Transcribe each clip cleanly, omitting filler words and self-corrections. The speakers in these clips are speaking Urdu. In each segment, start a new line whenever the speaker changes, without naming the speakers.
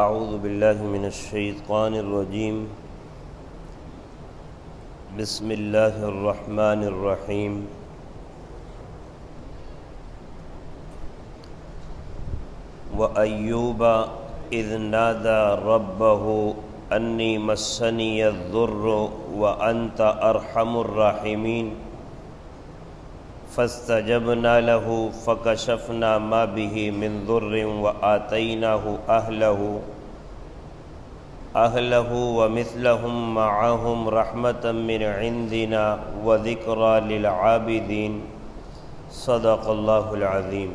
اعوذ باللہ من الشیطان الرجیم بسم اللہ الرحمن الرحیم وَأَيُّوبَ إِذْ نَادَى رَبَّهُ أَنِّي مَسَّنِيَ الضُّرُّ وَأَنْتَ أَرْحَمُ الرَّاحِمِينَ فَاسْتَجَبْنَا لَهُ فَكَشَفْنَا مَا بِهِ مِنْ ضُرٍّ وَآتَيْنَاهُ أَهْلَهُ وَمِثْلَهُمْ مَعَهُمْ رَحْمَةً مِنْ عِنْدِنَا وَذِكْرَى لِلْعَابِدِينَ صدق اللہ العظیم۔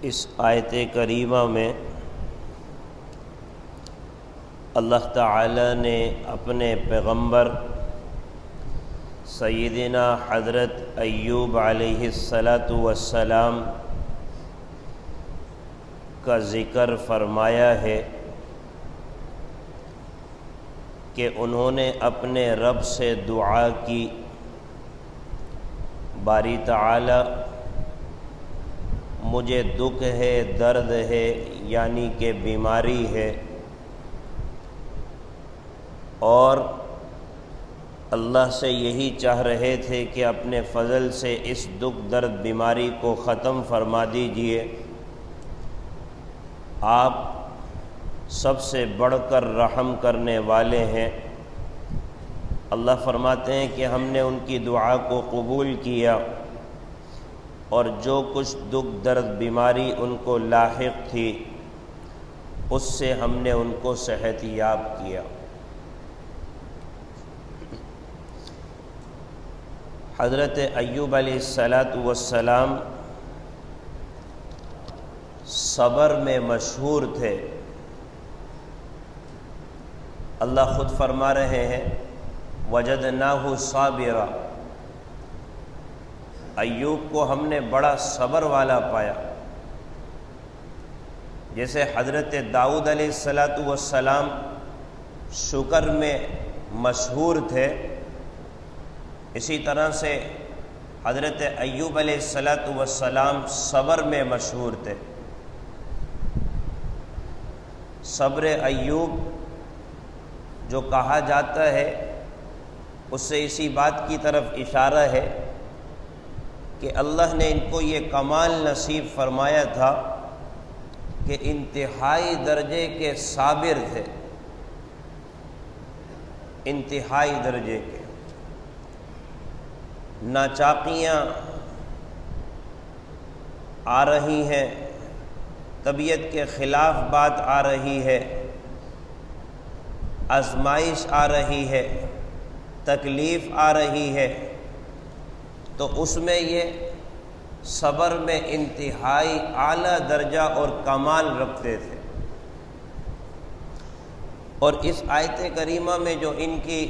اس آیت کریمہ میں اللہ تعالی نے اپنے پیغمبر سیدنا حضرت ایوب علیہ السلام کا ذکر فرمایا ہے کہ انہوں نے اپنے رب سے دعا کی، باری تعالی مجھے دکھ ہے، درد ہے، یعنی کہ بیماری ہے، اور اللہ سے یہی چاہ رہے تھے کہ اپنے فضل سے اس دکھ درد بیماری کو ختم فرما دیجئے۔ آپ سب سے بڑھ کر رحم کرنے والے ہیں۔ اللہ فرماتے ہیں کہ ہم نے ان کی دعا کو قبول کیا، اور جو کچھ دکھ درد بیماری ان کو لاحق تھی اس سے ہم نے ان کو صحت یاب کیا۔ حضرت ایوب علیہ السلام صبر میں مشہور تھے۔ اللہ خود فرما رہے ہیں وجدناہ صابرا، ایوب کو ہم نے بڑا صبر والا پایا۔ جیسے حضرت داؤد علیہ السلام شکر میں مشہور تھے، اسی طرح سے حضرت ایوب علیہ السلام صبر میں مشہور تھے۔ صبر ایوب جو کہا جاتا ہے اس سے اسی بات کی طرف اشارہ ہے کہ اللہ نے ان کو یہ کمال نصیب فرمایا تھا کہ انتہائی درجے کے صابر تھے، انتہائی درجے کے۔ ناچاقیاں آ رہی ہیں، طبیعت کے خلاف بات آ رہی ہے، آزمائش آ رہی ہے، تکلیف آ رہی ہے، تو اس میں یہ صبر میں انتہائی اعلیٰ درجہ اور کمال رکھتے تھے۔ اور اس آیت کریمہ میں جو ان کی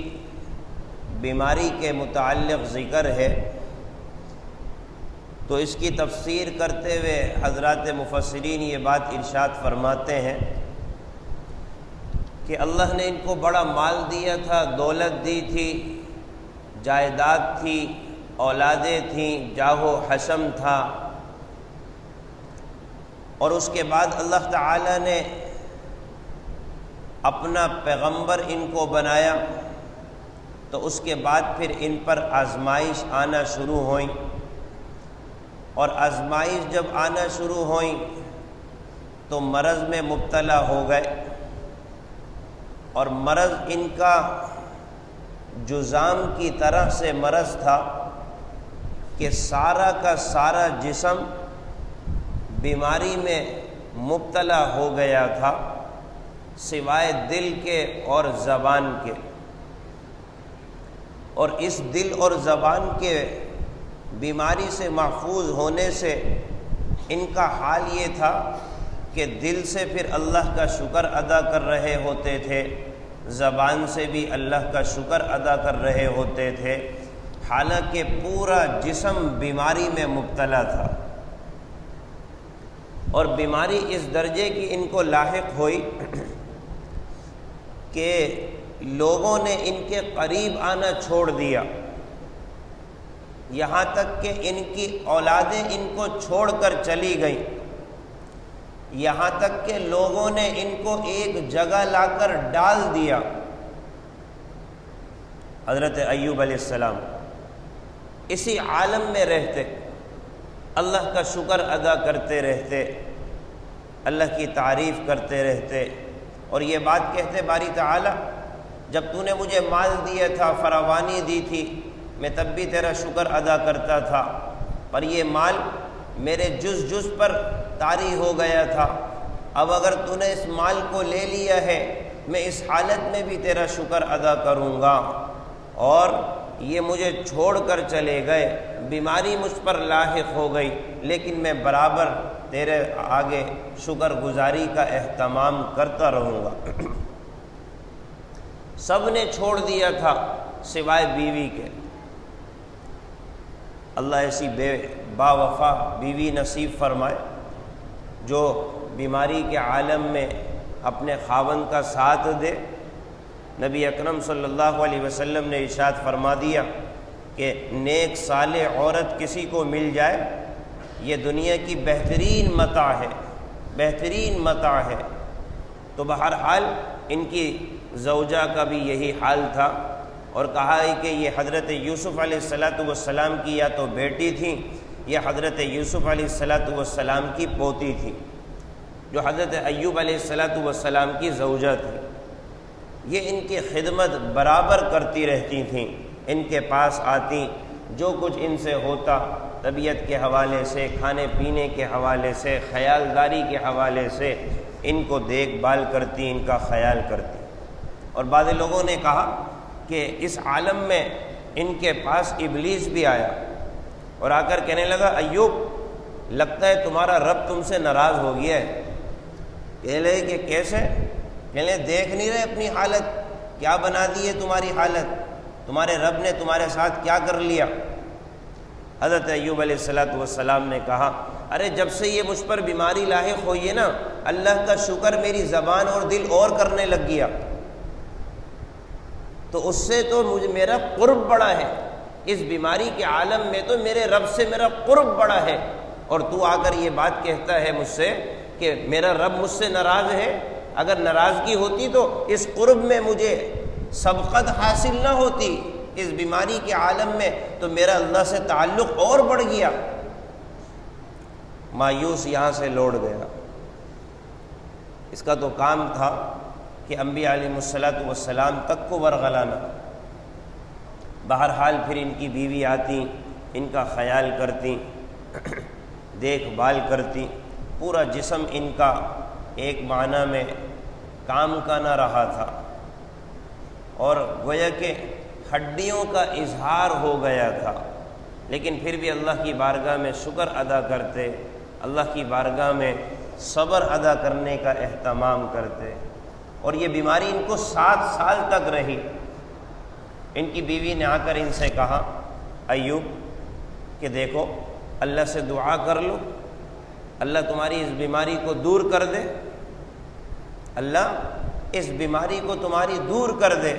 بیماری کے متعلق ذکر ہے تو اس کی تفسیر کرتے ہوئے حضرات مفسرین یہ بات ارشاد فرماتے ہیں کہ اللہ نے ان کو بڑا مال دیا تھا، دولت دی تھی، جائیداد تھی، اولادیں تھیں، جاہ و حشم تھا، اور اس کے بعد اللہ تعالی نے اپنا پیغمبر ان کو بنایا، تو اس کے بعد پھر ان پر آزمائش آنا شروع ہوئیں، اور آزمائش جب آنا شروع ہوئیں تو مرض میں مبتلا ہو گئے، اور مرض ان کا جذام کی طرح سے مرض تھا کہ سارا کا سارا جسم بیماری میں مبتلا ہو گیا تھا سوائے دل کے اور زبان کے۔ اور اس دل اور زبان کے بیماری سے محفوظ ہونے سے ان کا حال یہ تھا کہ دل سے پھر اللہ کا شکر ادا کر رہے ہوتے تھے، زبان سے بھی اللہ کا شکر ادا کر رہے ہوتے تھے، حالانکہ پورا جسم بیماری میں مبتلا تھا۔ اور بیماری اس درجے کی ان کو لاحق ہوئی کہ لوگوں نے ان کے قریب آنا چھوڑ دیا، یہاں تک کہ ان کی اولادیں ان کو چھوڑ کر چلی گئیں، یہاں تک کہ لوگوں نے ان کو ایک جگہ لا کر ڈال دیا۔ حضرت ایوب علیہ السلام اسی عالم میں رہتے، اللہ کا شکر ادا کرتے رہتے، اللہ کی تعریف کرتے رہتے، اور یہ بات کہتے باری تعالی جب تو نے مجھے مال دیا تھا، فراوانی دی تھی، میں تب بھی تیرا شکر ادا کرتا تھا، پر یہ مال میرے جز پر طاری ہو گیا تھا، اب اگر تو نے اس مال کو لے لیا ہے میں اس حالت میں بھی تیرا شکر ادا کروں گا، اور یہ مجھے چھوڑ کر چلے گئے، بیماری مجھ پر لاحق ہو گئی، لیکن میں برابر تیرے آگے شکر گزاری کا اہتمام کرتا رہوں گا۔ سب نے چھوڑ دیا تھا سوائے بیوی کے۔ اللہ ایسی با وفا بیوی نصیب فرمائے جو بیماری کے عالم میں اپنے خاوند کا ساتھ دے۔ نبی اکرم صلی اللہ علیہ وسلم نے ارشاد فرما دیا کہ نیک صالح عورت کسی کو مل جائے یہ دنیا کی بہترین متاع ہے، بہترین متاع ہے۔ تو بہرحال ان کی زوجہ کا بھی یہی حال تھا، اور کہا ہے کہ یہ حضرت یوسف علیہ السلام کی یا تو بیٹی تھی یا حضرت یوسف علیہ السلام کی پوتی تھی، جو حضرت ایوب علیہ السلام کی زوجہ تھی۔ یہ ان کی خدمت برابر کرتی رہتی تھیں، ان کے پاس آتی، جو کچھ ان سے ہوتا طبیعت کے حوالے سے، کھانے پینے کے حوالے سے، خیالداری کے حوالے سے ان کو دیکھ بھال کرتی، ان کا خیال کرتی۔ اور بعض لوگوں نے کہا کہ اس عالم میں ان کے پاس ابلیس بھی آیا اور آ کر کہنے لگا ایوب لگتا ہے تمہارا رب تم سے ناراض ہو گیا ہے۔ کہنے لگے کہ کیسے؟ کہنے لگے دیکھ نہیں رہے اپنی حالت، کیا بنا دی ہے تمہاری حالت، تمہارے رب نے تمہارے ساتھ کیا کر لیا؟ حضرت ایوب علیہ السلام نے کہا ارے جب سے یہ مجھ پر بیماری لاحق ہوئی ہے نا، اللہ کا شکر میری زبان اور دل اور کرنے لگ گیا، تو اس سے تو مجھے میرا قرب بڑا ہے، اس بیماری کے عالم میں تو میرے رب سے میرا قرب بڑا ہے، اور تو آ کر یہ بات کہتا ہے مجھ سے کہ میرا رب مجھ سے ناراض ہے۔ اگر ناراضگی ہوتی تو اس قرب میں مجھے سبقت حاصل نہ ہوتی، اس بیماری کے عالم میں تو میرا اللہ سے تعلق اور بڑھ گیا۔ مایوس یہاں سے لوٹ گیا۔ اس کا تو کام تھا کہ انبیاء علیہ السلام تک کو ورغلانا۔ بہرحال پھر ان کی بیوی آتی، ان کا خیال کرتی، دیکھ بھال کرتی، پورا جسم ان کا ایک معنی میں کام کا نہ رہا تھا، اور گویا کہ ہڈیوں کا اظہار ہو گیا تھا، لیکن پھر بھی اللہ کی بارگاہ میں شکر ادا کرتے، اللہ کی بارگاہ میں صبر ادا کرنے کا اہتمام کرتے۔ اور یہ بیماری ان کو 7 سال تک رہی۔ ان کی بیوی نے آ کر ان سے کہا ایوب کہ دیکھو اللہ سے دعا کر لو، اللہ تمہاری اس بیماری کو دور کر دے، اللہ اس بیماری کو تمہاری دور کر دے۔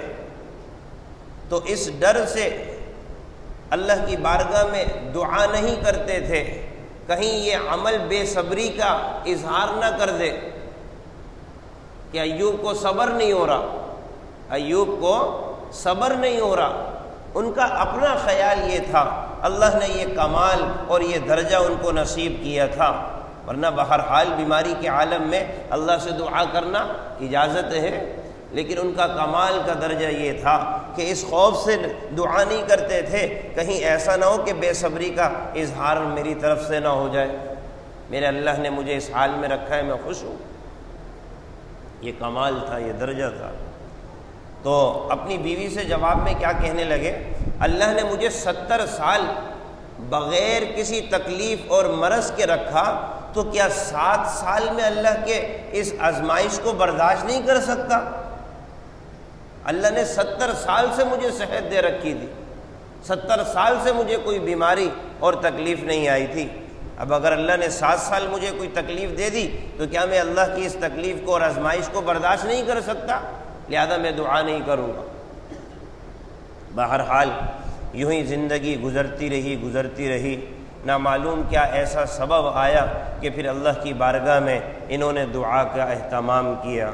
تو اس ڈر سے اللہ کی بارگاہ میں دعا نہیں کرتے تھے کہیں یہ عمل بے صبری کا اظہار نہ کر دے کہ ایوب کو صبر نہیں ہو رہا، ایوب کو صبر نہیں ہو رہا۔ ان کا اپنا خیال یہ تھا، اللہ نے یہ کمال اور یہ درجہ ان کو نصیب کیا تھا، ورنہ بہرحال بیماری کے عالم میں اللہ سے دعا کرنا اجازت ہے، لیکن ان کا کمال کا درجہ یہ تھا کہ اس خوف سے دعا نہیں کرتے تھے کہیں ایسا نہ ہو کہ بے صبری کا اظہار میری طرف سے نہ ہو جائے، میرے اللہ نے مجھے اس حال میں رکھا ہے، میں خوش ہوں۔ یہ کمال تھا، یہ درجہ تھا۔ تو اپنی بیوی سے جواب میں کیا کہنے لگے؟ اللہ نے مجھے 70 سال بغیر کسی تکلیف اور مرض کے رکھا، تو کیا 7 سال میں اللہ کے اس آزمائش کو برداشت نہیں کر سکتا؟ اللہ نے 70 سال سے مجھے صحت دے رکھی تھی، 70 سال سے مجھے کوئی بیماری اور تکلیف نہیں آئی تھی، اب اگر اللہ نے 7 سال مجھے کوئی تکلیف دے دی تو کیا میں اللہ کی اس تکلیف کو اور آزمائش کو برداشت نہیں کر سکتا؟ لہذا میں دعا نہیں کروں گا۔ بہرحال یوں ہی زندگی گزرتی رہی، نہ معلوم کیا ایسا سبب آیا کہ پھر اللہ کی بارگاہ میں انہوں نے دعا کا اہتمام کیا،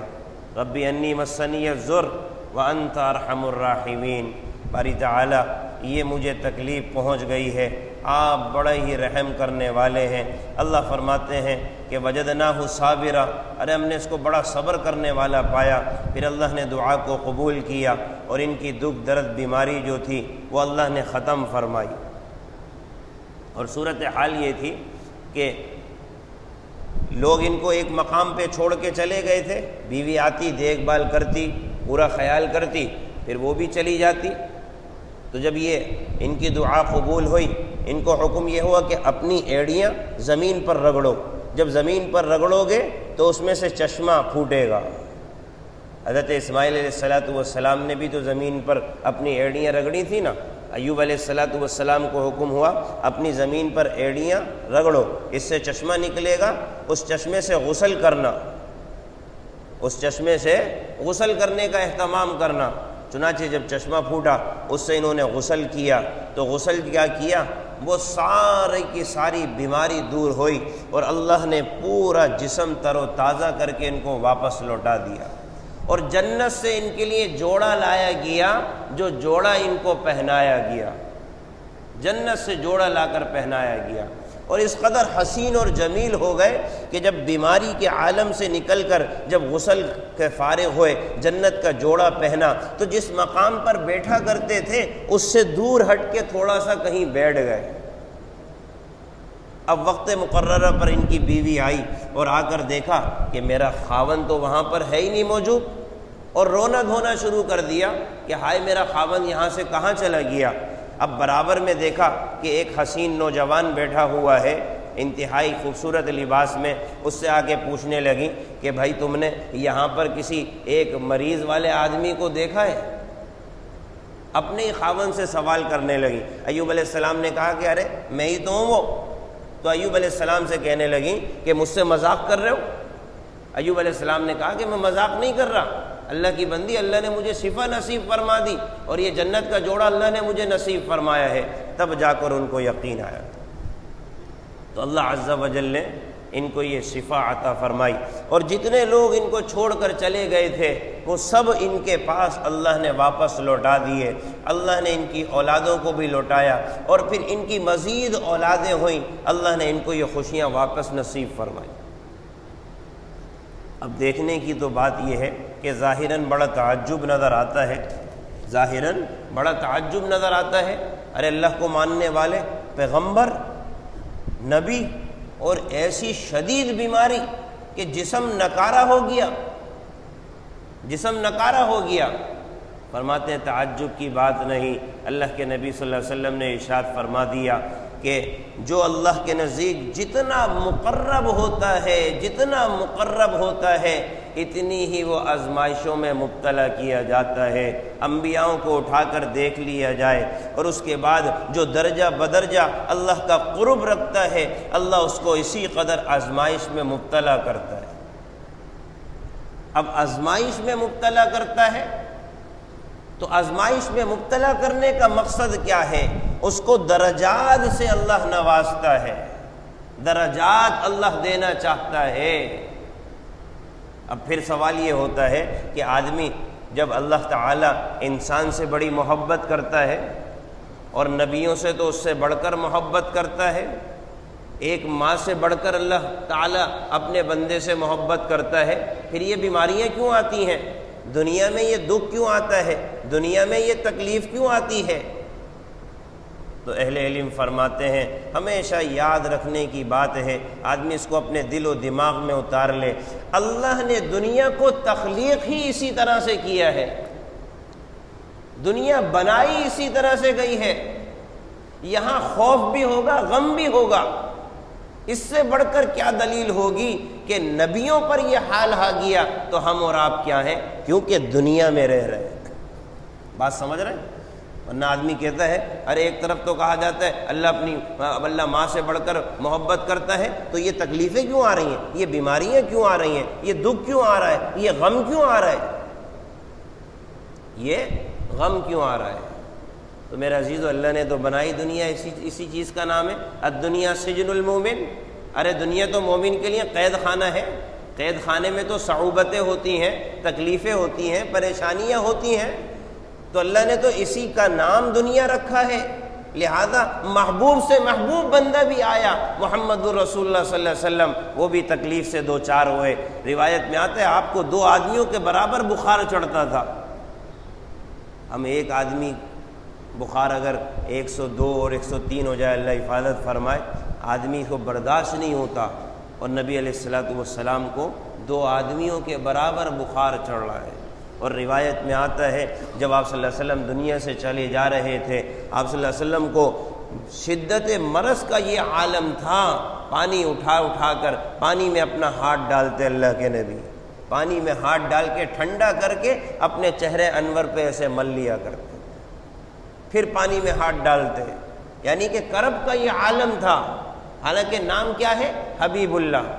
ربی انی مسنی الضر وانت ارحم الراحمین، باری تعالی یہ مجھے تکلیف پہنچ گئی ہے، آپ بڑے ہی رحم کرنے والے ہیں۔ اللہ فرماتے ہیں کہ وجدناہ صابرا، ارے ہم نے اس کو بڑا صبر کرنے والا پایا۔ پھر اللہ نے دعا کو قبول کیا اور ان کی دکھ درد بیماری جو تھی وہ اللہ نے ختم فرمائی۔ اور صورتحال یہ تھی کہ لوگ ان کو ایک مقام پہ چھوڑ کے چلے گئے تھے، بیوی آتی دیکھ بھال کرتی، پورا خیال کرتی، پھر وہ بھی چلی جاتی۔ تو جب یہ ان کی دعا قبول ہوئی، ان کو حکم یہ ہوا کہ اپنی ایڑیاں زمین پر رگڑو، جب زمین پر رگڑو گے تو اس میں سے چشمہ پھوٹے گا۔ حضرت اسماعیل علیہ السلام نے بھی تو زمین پر اپنی ایڑیاں رگڑی تھی نا۔ ایوب علیہ السلام کو حکم ہوا اپنی زمین پر ایڑیاں رگڑو، اس سے چشمہ نکلے گا، اس چشمے سے غسل کرنا، اس چشمے سے غسل کرنے کا اہتمام کرنا۔ چنانچہ جب چشمہ پھوٹا اس سے انہوں نے غسل کیا، تو غسل کیا کیا، وہ ساری کی ساری بیماری دور ہوئی اور اللہ نے پورا جسم تر و تازہ کر کے ان کو واپس لوٹا دیا۔ اور جنت سے ان کے لیے جوڑا لایا گیا، جو جوڑا ان کو پہنایا گیا، جنت سے جوڑا لا کر پہنایا گیا۔ اور اس قدر حسین اور جمیل ہو گئے کہ جب بیماری کے عالم سے نکل کر جب غسل کے فارغ ہوئے، جنت کا جوڑا پہنا، تو جس مقام پر بیٹھا کرتے تھے اس سے دور ہٹ کے تھوڑا سا کہیں بیٹھ گئے۔ اب وقت مقررہ پر ان کی بیوی آئی اور آ کر دیکھا کہ میرا خاوند تو وہاں پر ہے ہی نہیں موجود، اور رونا دھونا شروع کر دیا کہ ہائے میرا خاوند یہاں سے کہاں چلا گیا۔ اب برابر میں دیکھا کہ ایک حسین نوجوان بیٹھا ہوا ہے انتہائی خوبصورت لباس میں، اس سے آ کے پوچھنے لگی کہ بھائی تم نے یہاں پر کسی ایک مریض والے آدمی کو دیکھا ہے؟ اپنے ہی خاوند سے سوال کرنے لگی۔ ایوب علیہ السلام نے کہا کہ ارے میں ہی تو ہوں وہ۔ تو ایوب علیہ السلام سے کہنے لگی کہ مجھ سے مذاق کر رہے ہو؟ ایوب علیہ السلام نے کہا کہ میں مذاق نہیں کر رہا، اللہ کی بندی، اللہ نے مجھے شفا نصیب فرما دی اور یہ جنت کا جوڑا اللہ نے مجھے نصیب فرمایا ہے۔ تب جا کر ان کو یقین آیا، تو اللہ عز و جل نے ان کو یہ شفا عطا فرمائی، اور جتنے لوگ ان کو چھوڑ کر چلے گئے تھے وہ سب ان کے پاس اللہ نے واپس لوٹا دیے۔ اللہ نے ان کی اولادوں کو بھی لوٹایا، اور پھر ان کی مزید اولادیں ہوئیں، اللہ نے ان کو یہ خوشیاں واپس نصیب فرمائی۔ اب دیکھنے کی تو بات یہ ہے کہ ظاہراً بڑا تعجب نظر آتا ہے، ظاہراً بڑا تعجب نظر آتا ہے، ارے اللہ کو ماننے والے پیغمبر، نبی، اور ایسی شدید بیماری کہ جسم نکارہ ہو گیا، جسم نکارہ ہو گیا۔ فرماتے ہیں تعجب کی بات نہیں، اللہ کے نبی صلی اللہ علیہ وسلم نے ارشاد فرما دیا کہ جو اللہ کے نزدیک جتنا مقرب ہوتا ہے، جتنا مقرب ہوتا ہے، اتنی ہی وہ آزمائشوں میں مبتلا کیا جاتا ہے۔ انبیاؤں کو اٹھا کر دیکھ لیا جائے، اور اس کے بعد جو درجہ بدرجہ اللہ کا قرب رکھتا ہے، اللہ اس کو اسی قدر آزمائش میں مبتلا کرتا ہے۔ اب آزمائش میں مبتلا کرتا ہے تو آزمائش میں مبتلا کرنے کا مقصد کیا ہے؟ اس کو درجات سے اللہ نوازتا ہے، درجات اللہ دینا چاہتا ہے۔ اب پھر سوال یہ ہوتا ہے کہ آدمی جب اللہ تعالیٰ انسان سے بڑی محبت کرتا ہے، اور نبیوں سے تو اس سے بڑھ کر محبت کرتا ہے، ایک ماں سے بڑھ کر اللہ تعالیٰ اپنے بندے سے محبت کرتا ہے، پھر یہ بیماریاں کیوں آتی ہیں؟ دنیا میں یہ دکھ کیوں آتا ہے؟ دنیا میں یہ تکلیف کیوں آتی ہے؟ تو اہل علم فرماتے ہیں ہمیشہ یاد رکھنے کی بات ہے، آدمی اس کو اپنے دل و دماغ میں اتار لے، اللہ نے دنیا کو تخلیق ہی اسی طرح سے کیا ہے، دنیا بنائی اسی طرح سے گئی ہے، یہاں خوف بھی ہوگا، غم بھی ہوگا۔ اس سے بڑھ کر کیا دلیل ہوگی کہ نبیوں پر یہ حال آ گیا تو ہم اور آپ کیا ہیں؟ کیونکہ دنیا میں رہ رہے ہیں۔ بات سمجھ رہے ہیں؟ ورنہ آدمی کہتا ہے ارے ایک طرف تو کہا جاتا ہے اللہ ماں سے بڑھ کر محبت کرتا ہے، تو یہ تکلیفیں کیوں آ رہی ہیں؟ یہ بیماریاں کیوں آ رہی ہیں؟ یہ دکھ کیوں آ رہا ہے؟ یہ غم کیوں آ رہا ہے؟ یہ غم کیوں آ رہا ہے؟ تو میرے عزیزو اللہ نے تو بنائی دنیا اسی چیز کا نام ہے الدنیا سجن المومن. ارے دنیا تو مومن کے لیے قید خانہ ہے. قید خانے میں تو صعوبتیں ہوتی ہیں، تکلیفیں ہوتی ہیں، پریشانیاں ہوتی ہیں، تو اللہ نے تو اسی کا نام دنیا رکھا ہے. لہذا محبوب سے محبوب بندہ بھی آیا محمد الرسول اللہ صلی اللہ علیہ وسلم، وہ بھی تکلیف سے دو چار ہوئے. روایت میں آتا ہے آپ کو 2 آدمیوں کے برابر بخار چڑھتا تھا. ہم ایک آدمی بخار اگر 102 اور 103 ہو جائے، اللہ حفاظت فرمائے، آدمی کو برداشت نہیں ہوتا، اور نبی علیہ الصلوۃ والسلام کو 2 آدمیوں کے برابر بخار چڑھ رہا ہے. اور روایت میں آتا ہے جب آپ صلی اللہ علیہ وسلم دنیا سے چلے جا رہے تھے، آپ صلی اللہ علیہ وسلم کو شدت مرض کا یہ عالم تھا، پانی اٹھا اٹھا کر پانی میں اپنا ہاتھ ڈالتے اللہ کے نبی، پانی میں ہاتھ ڈال کے ٹھنڈا کر کے اپنے چہرے انور پہ ایسے مل لیا کرتے، پھر پانی میں ہاتھ ڈالتے. یعنی کہ کرب کا یہ عالم تھا. حالانکہ نام کیا ہے؟ حبیب اللہ.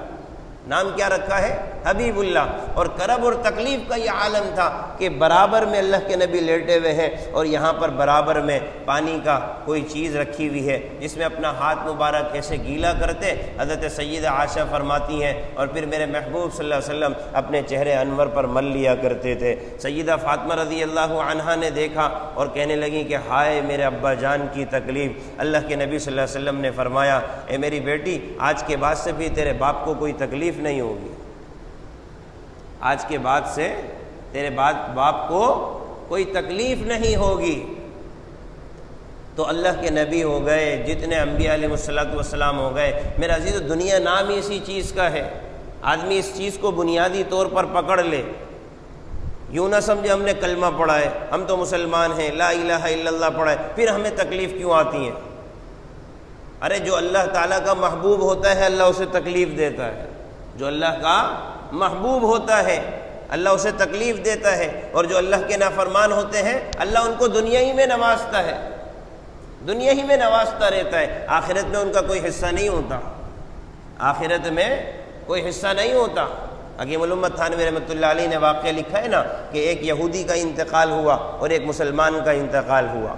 نام کیا رکھا ہے؟ حبیب اللہ. اور کرب اور تکلیف کا یہ عالم تھا کہ برابر میں اللہ کے نبی لیٹے ہوئے ہیں، اور یہاں پر برابر میں پانی کا کوئی چیز رکھی ہوئی ہے جس میں اپنا ہاتھ مبارک ایسے گیلا کرتے. حضرت سیدہ عائشہ فرماتی ہیں اور پھر میرے محبوب صلی اللہ علیہ وسلم اپنے چہرے انور پر مل لیا کرتے تھے. سیدہ فاطمہ رضی اللہ عنہا نے دیکھا اور کہنے لگی کہ ہائے میرے ابا جان کی تکلیف. اللہ کے نبی صلی اللہ علیہ وسلم نے فرمایا اے میری بیٹی، آج کے بعد سے بھی تیرے باپ کو کوئی تکلیف نہیں ہوگی. آج کے بعد سے تیرے باپ کو کوئی تکلیف نہیں ہوگی. تو اللہ کے نبی ہو گئے، جتنے انبیاء علیہ السلام ہو گئے. میرا عزیز دنیا نام ہی اسی چیز کا ہے. آدمی اس چیز کو بنیادی طور پر پکڑ لے. یوں نہ سمجھے ہم نے کلمہ پڑھا ہے، ہم تو مسلمان ہیں، لا الہ الا اللہ پڑھا ہے، پھر ہمیں تکلیف کیوں آتی ہیں؟ ارے جو اللہ تعالیٰ کا محبوب ہوتا ہے اللہ اسے تکلیف دیتا ہے. جو اللہ کا محبوب ہوتا ہے اللہ اسے تکلیف دیتا ہے، اور جو اللہ کے نافرمان ہوتے ہیں اللہ ان کو دنیا ہی میں نوازتا ہے، دنیا ہی میں نوازتا رہتا ہے. آخرت میں ان کا کوئی حصہ نہیں ہوتا. آخرت میں کوئی حصہ نہیں ہوتا. حکیم الامت تھانوی رحمۃ اللہ علیہ نے واقعہ لکھا ہے نا کہ ایک یہودی کا انتقال ہوا اور ایک مسلمان کا انتقال ہوا.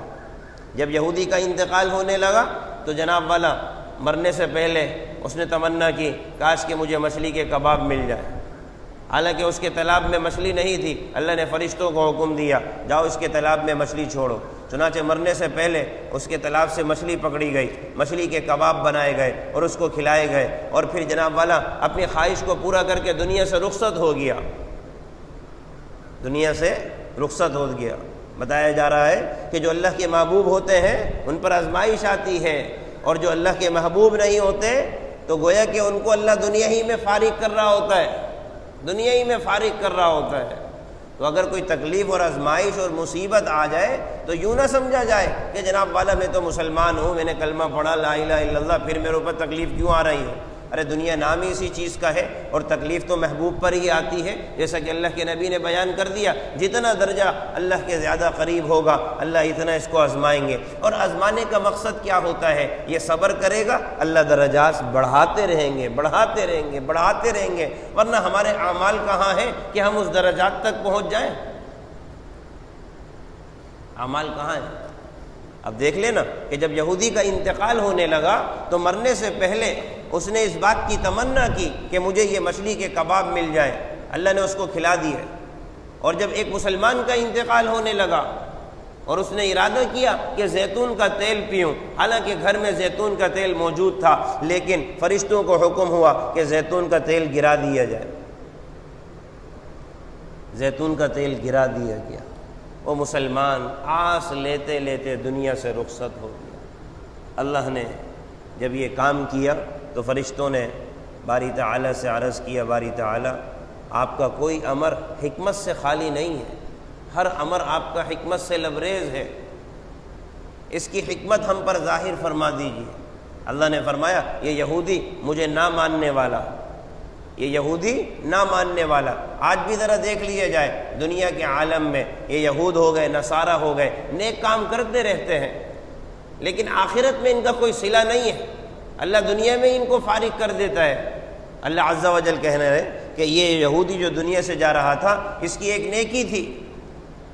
جب یہودی کا انتقال ہونے لگا تو جناب والا مرنے سے پہلے اس نے تمنا کی کاش کہ مجھے مچھلی کے کباب مل جائے. حالانکہ اس کے تالاب میں مچھلی نہیں تھی. اللہ نے فرشتوں کو حکم دیا جاؤ اس کے تالاب میں مچھلی چھوڑو. چنانچہ مرنے سے پہلے اس کے تالاب سے مچھلی پکڑی گئی، مچھلی کے کباب بنائے گئے اور اس کو کھلائے گئے، اور پھر جناب والا اپنی خواہش کو پورا کر کے دنیا سے رخصت ہو گیا. دنیا سے رخصت ہو گیا. بتایا جا رہا ہے کہ جو اللہ کے محبوب ہوتے ہیں ان پر آزمائش آتی ہے، اور جو اللہ کے محبوب نہیں ہوتے تو گویا کہ ان کو اللہ دنیا ہی میں فارغ کر رہا ہوتا ہے، دنیا ہی میں فارغ کر رہا ہوتا ہے. تو اگر کوئی تکلیف اور آزمائش اور مصیبت آ جائے تو یوں نہ سمجھا جائے کہ جناب والا میں تو مسلمان ہوں، میں نے کلمہ پڑھا لا الہ الا اللہ، پھر میرے اوپر تکلیف کیوں آ رہی ہے؟ ارے دنیا نام ہی اسی چیز کا ہے، اور تکلیف تو محبوب پر ہی آتی ہے. جیسا کہ اللہ کے نبی نے بیان کر دیا جتنا درجہ اللہ کے زیادہ قریب ہوگا اللہ اتنا اس کو آزمائیں گے. اور آزمانے کا مقصد کیا ہوتا ہے؟ یہ صبر کرے گا اللہ درجات بڑھاتے رہیں گے، بڑھاتے رہیں گے، بڑھاتے رہیں گے. ورنہ ہمارے اعمال کہاں ہیں کہ ہم اس درجات تک پہنچ جائیں؟ اعمال کہاں ہیں؟ اب دیکھ لینا کہ جب یہودی کا انتقال ہونے لگا تو مرنے سے پہلے اس نے اس بات کی تمنا کی کہ مجھے یہ مچھلی کے کباب مل جائے. اللہ نے اس کو کھلا دیے. اور جب ایک مسلمان کا انتقال ہونے لگا اور اس نے ارادہ کیا کہ زیتون کا تیل پیوں، حالانکہ گھر میں زیتون کا تیل موجود تھا، لیکن فرشتوں کو حکم ہوا کہ زیتون کا تیل گرا دیا جائے. زیتون کا تیل گرا دیا گیا. وہ مسلمان آس لیتے لیتے دنیا سے رخصت ہو گیا. اللہ نے جب یہ کام کیا تو فرشتوں نے باری تعالیٰ سے عرض کیا باری تعالیٰ آپ کا کوئی امر حکمت سے خالی نہیں ہے، ہر امر آپ کا حکمت سے لبریز ہے، اس کی حکمت ہم پر ظاہر فرما دیجیے. اللہ نے فرمایا یہ یہودی مجھے نہ ماننے والا، یہ یہودی نہ ماننے والا. آج بھی ذرا دیکھ لیا جائے دنیا کے عالم میں یہ یہود ہو گئے، نصارہ ہو گئے، نیک کام کرتے رہتے ہیں لیکن آخرت میں ان کا کوئی صلہ نہیں ہے. اللہ دنیا میں ان کو فارغ کر دیتا ہے. اللہ عز و جل کہنے رہے کہ یہ یہودی جو دنیا سے جا رہا تھا اس کی ایک نیکی تھی،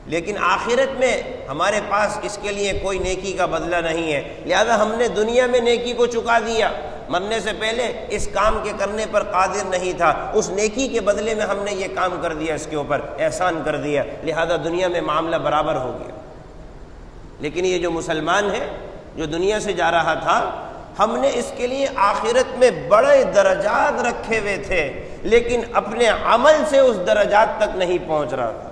لیکن آخرت میں ہمارے پاس اس کے لیے کوئی نیکی کا بدلہ نہیں ہے، لہذا ہم نے دنیا میں نیکی کو چکا دیا، مرنے سے پہلے اس کام کے کرنے پر قادر نہیں تھا، اس نیکی کے بدلے میں ہم نے یہ کام کر دیا، اس کے اوپر احسان کر دیا، لہذا دنیا میں معاملہ برابر ہو گیا۔ لیکن یہ جو مسلمان ہے جو دنیا سے جا رہا تھا، ہم نے اس کے لیے آخرت میں بڑے درجات رکھے ہوئے تھے، لیکن اپنے عمل سے اس درجات تک نہیں پہنچ رہا تھا۔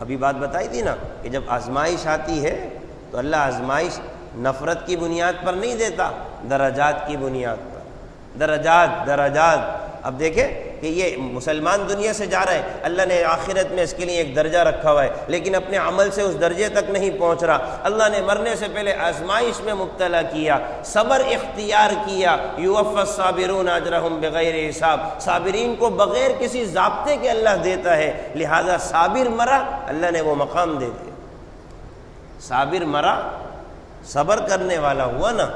ابھی بات بتائی تھی نا کہ جب آزمائش آتی ہے تو اللہ آزمائش نفرت کی بنیاد پر نہیں دیتا، درجات کی بنیاد پر، درجات۔ اب دیکھیں کہ یہ مسلمان دنیا سے جا رہا ہے، اللہ نے آخرت میں اس کے لیے ایک درجہ رکھا ہوا ہے، لیکن اپنے عمل سے اس درجے تک نہیں پہنچ رہا۔ اللہ نے مرنے سے پہلے آزمائش میں مبتلا کیا، صبر اختیار کیا، یوفی الصابرون اجرہم بغیر حساب، صابرین کو بغیر کسی ضابطے کے اللہ دیتا ہے، لہذا صابر مرا اللہ نے وہ مقام دے دیا۔ صابر مرا، صبر کرنے والا ہوا نا،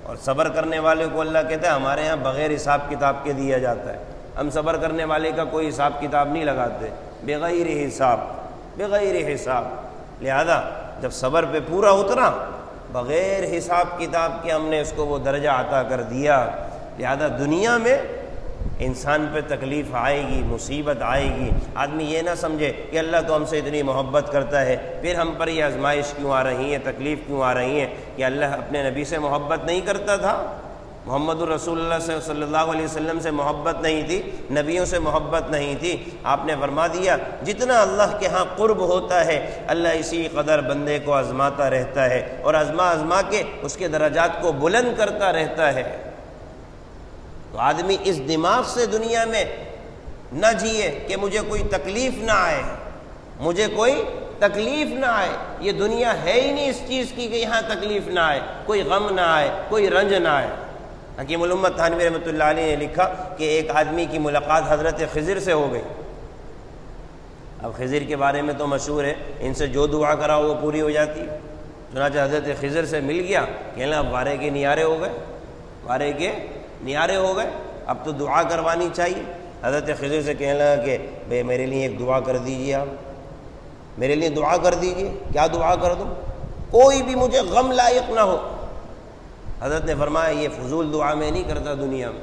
اور صبر کرنے والے کو اللہ کہتا ہے ہمارے ہاں بغیر حساب کتاب کے دیا جاتا ہے، ہم صبر کرنے والے کا کوئی حساب کتاب نہیں لگاتے، بغیر حساب۔ لہذا جب صبر پہ پورا اترا، بغیر حساب کتاب کے ہم نے اس کو وہ درجہ عطا کر دیا۔ لہذا دنیا میں انسان پہ تکلیف آئے گی، مصیبت آئے گی، آدمی یہ نہ سمجھے کہ اللہ تو ہم سے اتنی محبت کرتا ہے، پھر ہم پر یہ آزمائش کیوں آ رہی ہیں، تکلیف کیوں آ رہی ہیں؟ کہ اللہ اپنے نبی سے محبت نہیں کرتا تھا؟ محمد الرسول اللہ صلی اللہ علیہ وسلم سے محبت نہیں تھی، نبیوں سے محبت نہیں تھی؟ آپ نے فرما دیا جتنا اللہ کے ہاں قرب ہوتا ہے اللہ اسی قدر بندے کو آزماتا رہتا ہے، اور آزما کے اس کے درجات کو بلند کرتا رہتا ہے۔ تو آدمی اس دماغ سے دنیا میں نہ جیے کہ مجھے کوئی تکلیف نہ آئے، مجھے کوئی تکلیف نہ آئے۔ یہ دنیا ہے ہی نہیں اس چیز کی کہ یہاں تکلیف نہ آئے، کوئی غم نہ آئے، کوئی رنج نہ آئے۔ حکیم الامت تھانوی رحمۃ اللہ علیہ نے لکھا کہ ایک آدمی کی ملاقات حضرت خضر سے ہو گئی۔ اب خضر کے بارے میں تو مشہور ہے، ان سے جو دعا کراؤ وہ پوری ہو جاتی ہے۔ چنانچہ حضرت خضر سے مل گیا، کہنے اب وارے کے نیارے ہو گئے، وارے کے نیارے ہو گئے، اب تو دعا کروانی چاہیے۔ حضرت خضر سے کہنے لگا کہ بھئی میرے لیے ایک دعا کر دیجیے، آپ میرے لیے دعا کر دیجیے۔ کیا دعا کر دوں؟ کوئی بھی مجھے غم لائق نہ ہو۔ حضرت نے فرمایا یہ فضول دعا میں نہیں کرتا دنیا میں۔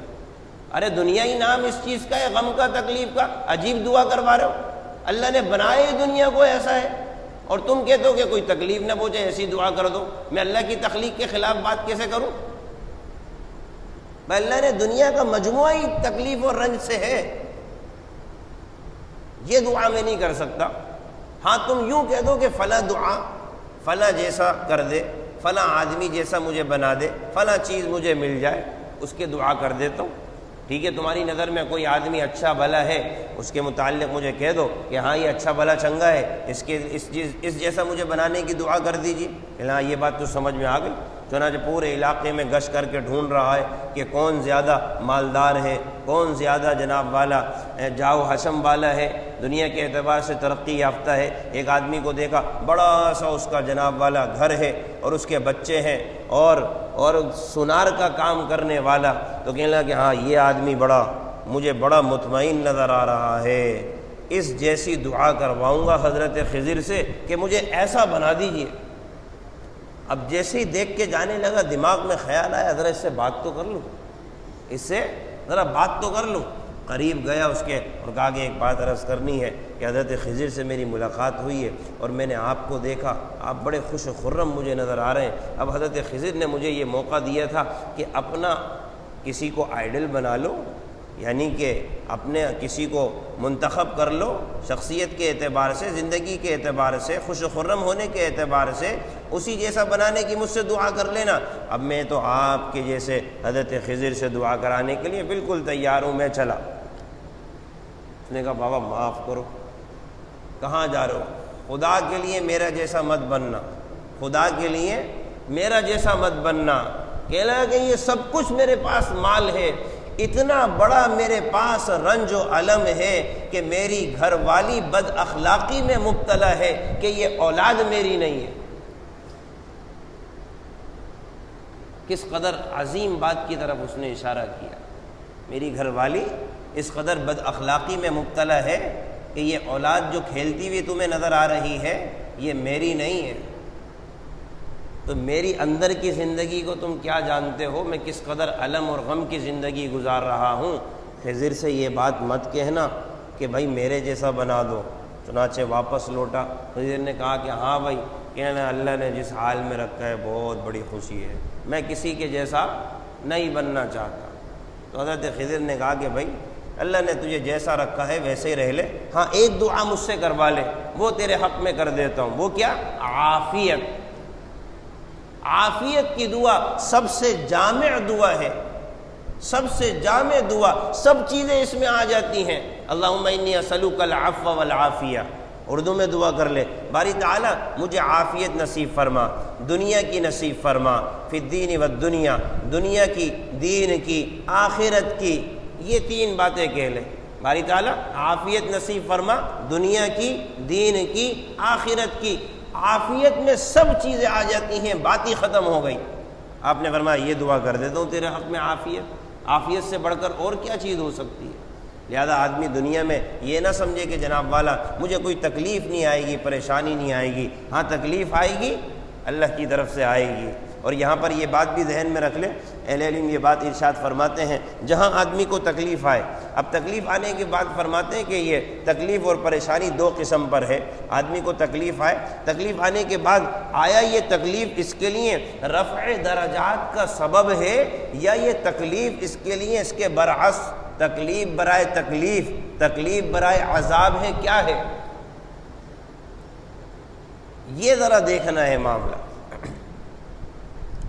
ارے دنیا ہی نام اس چیز کا ہے، غم کا، تکلیف کا، عجیب دعا کروا رہے ہو؟ اللہ نے بنایا ہی دنیا کو ایسا ہے، اور تم کہتے ہو کہ کوئی تکلیف نہ پہنچے ایسی دعا کر دو۔ میں اللہ کی تخلیق کے خلاف بات کیسے کروں؟ میں اللہ نے دنیا کا مجموعہ ہی تکلیف اور رنج سے ہے، یہ دعا میں نہیں کر سکتا۔ ہاں تم یوں کہہ دو کہ فلاں دعا فلاں جیسا کر دے، فلاں آدمی جیسا مجھے بنا دے، فلاں چیز مجھے مل جائے، اس کے دعا کر دیتا ہوں۔ ٹھیک ہے، تمہاری نظر میں کوئی آدمی اچھا بھلا ہے، اس کے متعلق مجھے کہہ دو کہ ہاں یہ اچھا بھلا چنگا ہے، اس جیسا مجھے بنانے کی دعا کر دیجیے۔ ہاں یہ بات تو سمجھ میں آ گئی۔ چنانچہ پورے علاقے میں گشت کر کے ڈھونڈ رہا ہے کہ کون زیادہ مالدار ہے، کون زیادہ جناب والا جاؤ حشم والا ہے، دنیا کے اعتبار سے ترقی یافتہ ہے۔ ایک آدمی کو دیکھا، بڑا سا اس کا جناب والا گھر ہے اور اس کے بچے ہیں اور سونار کا کام کرنے والا، تو کہنے لگا کہ ہاں یہ آدمی مجھے بڑا مطمئن نظر آ رہا ہے، اس جیسی دعا کرواؤں گا حضرت خضر سے کہ مجھے ایسا بنا دیجئے۔ اب جیسے ہی دیکھ کے جانے لگا، دماغ میں خیال آیا ذرا اس سے بات تو کر لوں، اس سے ذرا بات تو کر لوں۔ قریب گیا اس کے اور کہا کہ ایک بات عرض کرنی ہے کہ حضرت خضر سے میری ملاقات ہوئی ہے اور میں نے آپ کو دیکھا، آپ بڑے خوش و خرم مجھے نظر آ رہے ہیں۔ اب حضرت خضر نے مجھے یہ موقع دیا تھا کہ اپنا کسی کو آئیڈل بنا لو، یعنی کہ اپنے کسی کو منتخب کر لو، شخصیت کے اعتبار سے، زندگی کے اعتبار سے، خوش و خرم ہونے کے اعتبار سے اسی جیسا بنانے کی مجھ سے دعا کر لینا۔ اب میں تو آپ کے جیسے حضرت خضر سے دعا کرانے کے لیے بالکل تیار ہوں، میں چلا۔ اس نے کہا بابا معاف کرو، کہاں جا رہے ہو؟ خدا کے لیے میرا جیسا مت بننا، خدا کے لیے میرا جیسا مت بننا۔ کہنے لگا کہ یہ سب کچھ میرے پاس مال ہے، اتنا بڑا میرے پاس رنج و علم ہے کہ میری گھر والی بد اخلاقی میں مبتلا ہے کہ یہ اولاد میری نہیں ہے۔ کس قدر عظیم بات کی طرف اس نے اشارہ کیا۔ میری گھر والی اس قدر بد اخلاقی میں مبتلا ہے کہ یہ اولاد جو کھیلتی ہوئی تمہیں نظر آ رہی ہے یہ میری نہیں ہے، تو میری اندر کی زندگی کو تم کیا جانتے ہو، میں کس قدر الم اور غم کی زندگی گزار رہا ہوں۔ خضر سے یہ بات مت کہنا کہ بھائی میرے جیسا بنا دو، چنانچہ واپس لوٹا۔ خضر نے کہا کہ ہاں بھائی، کہنا اللہ نے جس حال میں رکھا ہے بہت بڑی خوشی ہے، میں کسی کے جیسا نہیں بننا چاہتا۔ تو حضرت خضر نے کہا کہ بھائی اللہ نے تجھے جیسا رکھا ہے ویسے ہی رہ لے، ہاں ایک دعا مجھ سے کروا لے، وہ تیرے حق میں کر دیتا ہوں۔ وہ کیا؟ عافیت۔ عافیت کی دعا سب سے جامع دعا ہے، سب سے جامع دعا، سب چیزیں اس میں آ جاتی ہیں۔ اللہم انی اسألک العفو والعافیہ، اردو میں دعا کر لے، باری تعالیٰ مجھے عافیت نصیب فرما، دنیا کی نصیب فرما، فی الدین والدنیا، دنیا کی، دین کی، آخرت کی، یہ تین باتیں کہہ لے۔ باری تعالیٰ عافیت نصیب فرما، دنیا کی، دین کی، آخرت کی۔ عافیت میں سب چیزیں آ جاتی ہیں، بات ہی ختم ہو گئی۔ آپ نے فرمایا یہ دعا کر دیتا ہوں تیرے حق میں، عافیت سے بڑھ کر اور کیا چیز ہو سکتی ہے؟ لہذا آدمی دنیا میں یہ نہ سمجھے کہ جناب والا مجھے کوئی تکلیف نہیں آئے گی، پریشانی نہیں آئے گی۔ ہاں تکلیف آئے گی، اللہ کی طرف سے آئے گی۔ اور یہاں پر یہ بات بھی ذہن میں رکھ لیں، اہل علم یہ بات ارشاد فرماتے ہیں جہاں آدمی کو تکلیف آئے، اب تکلیف آنے کے بعد فرماتے ہیں کہ یہ تکلیف اور پریشانی دو قسم پر ہے۔ آدمی کو تکلیف آئے، تکلیف آنے کے بعد آیا یہ تکلیف اس کے لیے رفع درجات کا سبب ہے، یا یہ تکلیف اس کے لیے اس کے برعکس تکلیف برائے تکلیف، تکلیف برائے عذاب ہے، کیا ہے؟ یہ ذرا دیکھنا ہے معاملہ۔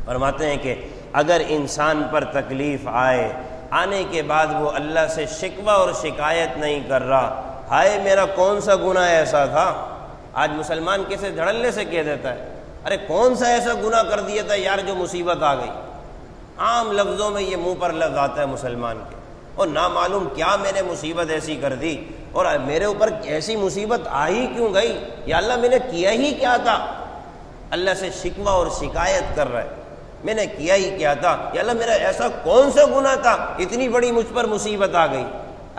فرماتے ہیں کہ اگر انسان پر تکلیف آئے، آنے کے بعد وہ اللہ سے شکوہ اور شکایت نہیں کر رہا، ہائے میرا کون سا گناہ ایسا تھا، آج مسلمان کیسے دھڑلے سے کہہ دیتا ہے، ارے کون سا ایسا گناہ کر دیا تھا یار جو مصیبت آ گئی۔ عام لفظوں میں یہ منہ پر لفظ آتا ہے مسلمان کے، اور نامعلوم کیا میں نے مصیبت ایسی کر دی، اور میرے اوپر ایسی مصیبت آ ہی کیوں گئی، یا اللہ میں نے کیا ہی کیا تھا۔ اللہ سے شکوہ اور شکایت کر رہا ہے، میں نے کیا ہی کیا تھا، یا اللہ میرا ایسا کون سا گناہ تھا اتنی بڑی مجھ پر مصیبت آ گئی۔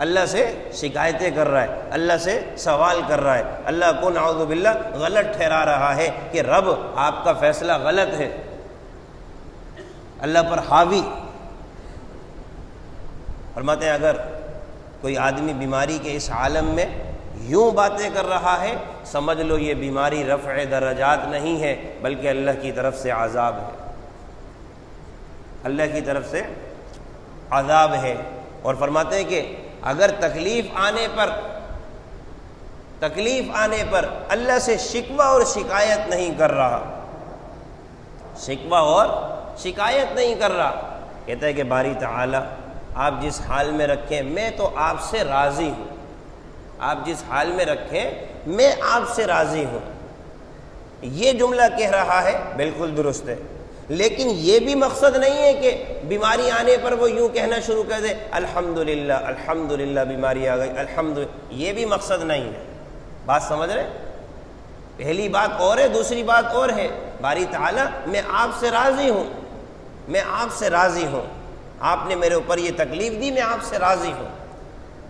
اللہ سے شکایتیں کر رہا ہے، اللہ سے سوال کر رہا ہے، اللہ کو نعوذ باللہ غلط ٹھہرا رہا ہے کہ رب آپ کا فیصلہ غلط ہے، اللہ پر حاوی۔ فرماتے ہیں اگر کوئی آدمی بیماری کے اس عالم میں یوں باتیں کر رہا ہے، سمجھ لو یہ بیماری رفع درجات نہیں ہے بلکہ اللہ کی طرف سے عذاب ہے، اللہ کی طرف سے عذاب ہے۔ اور فرماتے ہیں کہ اگر تکلیف آنے پر اللہ سے شکوہ اور شکایت نہیں کر رہا، شکوہ اور شکایت نہیں کر رہا، کہتا ہے کہ باری تعالی آپ جس حال میں رکھیں میں تو آپ سے راضی ہوں، آپ جس حال میں رکھیں میں آپ سے راضی ہوں، یہ جملہ کہہ رہا ہے بالکل درست ہے، لیکن یہ بھی مقصد نہیں ہے کہ بیماری آنے پر وہ یوں کہنا شروع کر دے الحمدللہ الحمدللہ بیماری آ گئی الحمدللہ، یہ بھی مقصد نہیں ہے۔ بات سمجھ رہے؟ پہلی بات اور ہے، دوسری بات اور ہے۔ باری تعالیٰ میں آپ سے راضی ہوں، میں آپ سے راضی ہوں، آپ نے میرے اوپر یہ تکلیف دی، میں آپ سے راضی ہوں،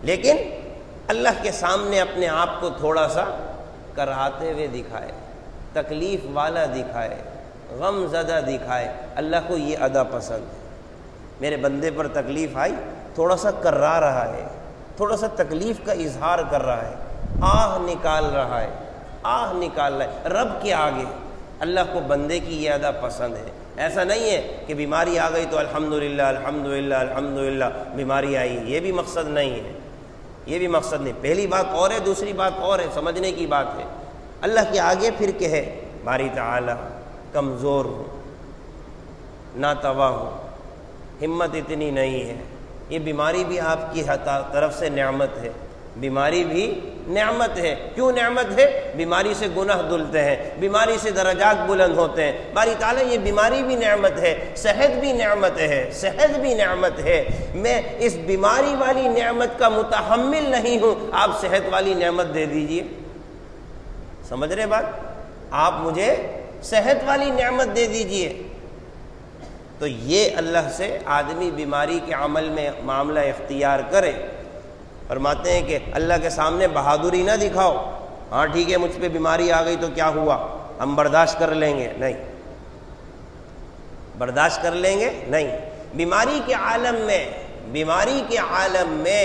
لیکن اللہ کے سامنے اپنے آپ کو تھوڑا سا کراہتے ہوئے دکھائے، تکلیف والا دکھائے، غم زدہ دکھائے۔ اللہ کو یہ ادا پسند ہے، میرے بندے پر تکلیف آئی تھوڑا سا کرا رہا ہے، تھوڑا سا تکلیف کا اظہار کر رہا ہے، آہ نکال رہا ہے، آہ نکال رہا ہے رب کے آگے۔ اللہ کو بندے کی یہ ادا پسند ہے۔ ایسا نہیں ہے کہ بیماری آ گئی تو الحمدللہ الحمدللہ الحمدللہ بیماری آئی، یہ بھی مقصد نہیں ہے، یہ بھی مقصد نہیں۔ پہلی بات اور ہے، دوسری بات اور ہے، سمجھنے کی بات ہے۔ اللہ کے آگے پھر کہے باری تعالی کمزور ہوں، ناتواں ہوں، ہمت اتنی نہیں ہے، یہ بیماری بھی آپ کی طرف سے نعمت ہے، بیماری بھی نعمت ہے۔ کیوں نعمت ہے؟ بیماری سے گناہ دھلتے ہیں، بیماری سے درجات بلند ہوتے ہیں۔ باری تعالیٰ یہ بیماری بھی نعمت ہے، صحت بھی نعمت ہے، صحت بھی نعمت ہے، میں اس بیماری والی نعمت کا متحمل نہیں ہوں، آپ صحت والی نعمت دے دیجئے۔ سمجھ رہے بات؟ آپ مجھے صحت والی نعمت دے دیجئے۔ تو یہ اللہ سے آدمی بیماری کے عمل میں معاملہ اختیار کرے فرماتے ہیں کہ اللہ کے سامنے بہادری نہ دکھاؤ، ہاں ٹھیک ہے مجھ پہ بیماری آ گئی تو کیا ہوا، ہم برداشت کر لیں گے، نہیں، برداشت کر لیں گے نہیں۔ بیماری کے عالم میں